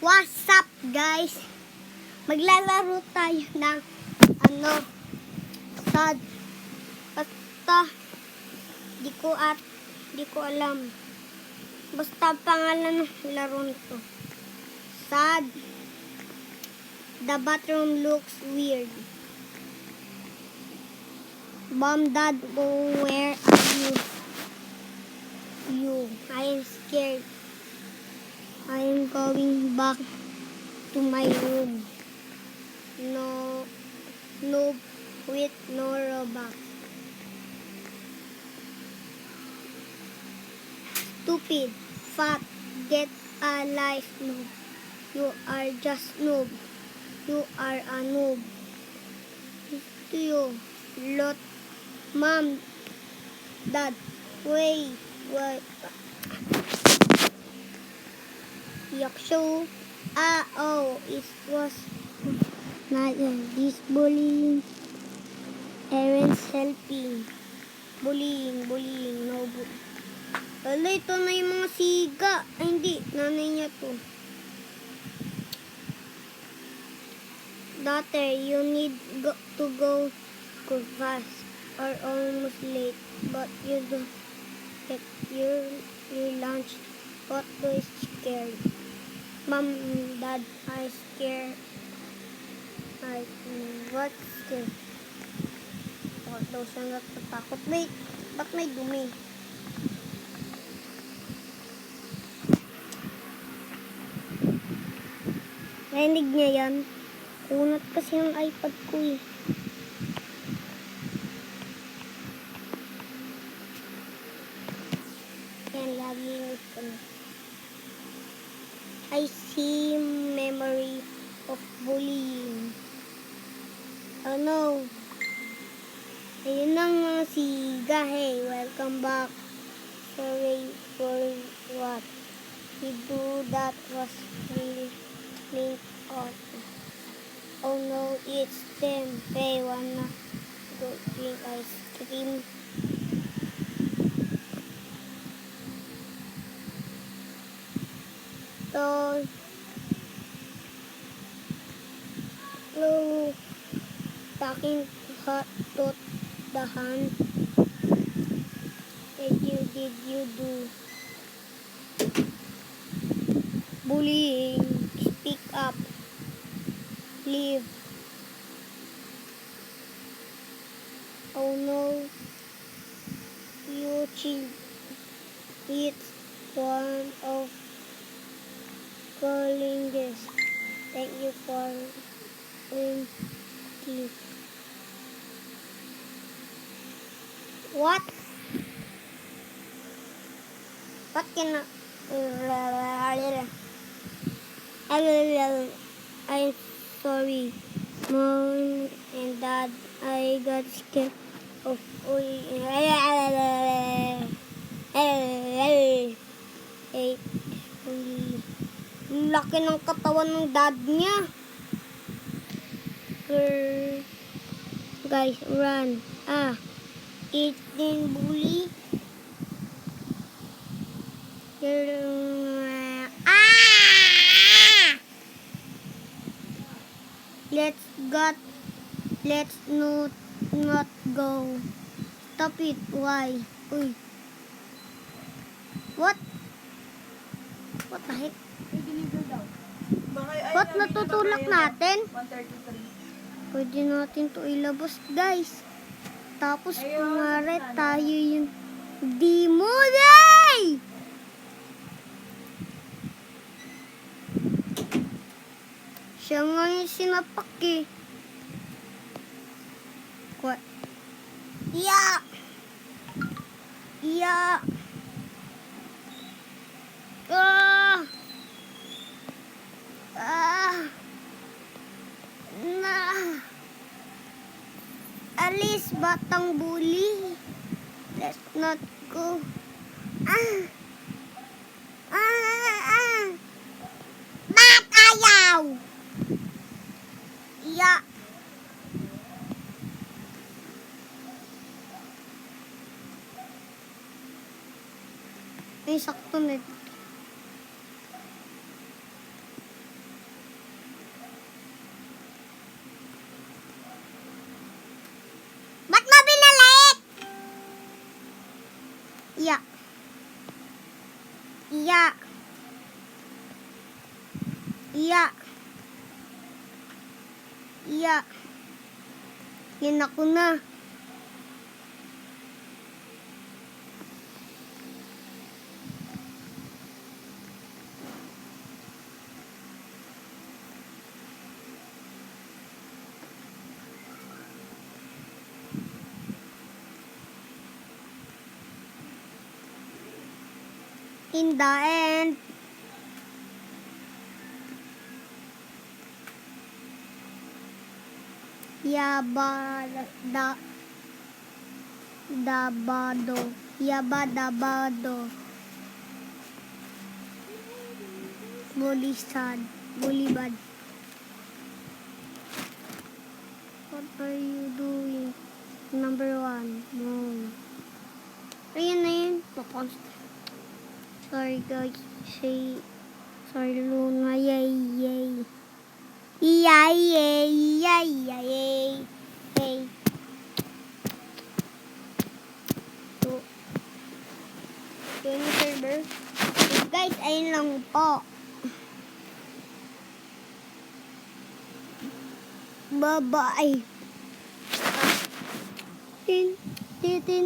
What's up guys? Maglalaro tayo ng sad. Basta di ko alam. Basta pangalan ng laro nito. Sad. The bathroom looks weird. Mom, Dad, where are you? I am scared. I am going back to my room. No, with no Robux. Stupid, fat, get a life, noob. You are just noob. You are a noob. To you, lot, Mom, Dad, wait. Yuck show. It was not this bullying. Aaron's helping. Bullying, no bullying. Wala, ito na yung mga siga. Ay, hindi. Nanay niya to. Daughter, you need to go fast or almost late. But you don't get your lunch. What is scared? Mom, Dad, I scared. What scared? Bakit daw siya natatakot? Wait, ba't may dumi? Narinig niya yan? Kunat kasi ang iPad ko eh. Yan, lagi yung ito. I see memory of bullying. Oh no. Ayun ang mga siga. Hey, welcome back. Sorry for what we do. That was really off. Oh no, it's them. Hey, wanna go drink ice cream? So, no, talking hot to the hand. Did you do bullying? Speak up. Leave. Oh no, you cheat. It's one of calling this. Thank you for thinking. What can I'm sorry, Mom and Dad. I got scared of laki ng katawan ng dad niya. Guys, run. It's been bully. Let's not go. Stop it. Why? Uy. What the heck? Ba't natutulak natin? 133. Pwede natin to ilabas, guys. Tapos, kumare tayo yung demo day! Siya nga yung sinapak eh. What? Yeah! Alis, batang bully. Let's not go. Ba't ayaw? Yeah. Ay, sakto na. Iya. Iya. Iya. Iya. Yan ako na. In the end, Yabadabado. Bulistad. Bulibad. What are you doing? Number 1. No. Ayun na yun. Papost. Sorry guys. Sorry Luna. Yay. Yay. Yay. Yay. Yay. Yay. Yay. So, yun yung server. So, guys, ayun lang po. Bye-bye. Tin, tin, tin,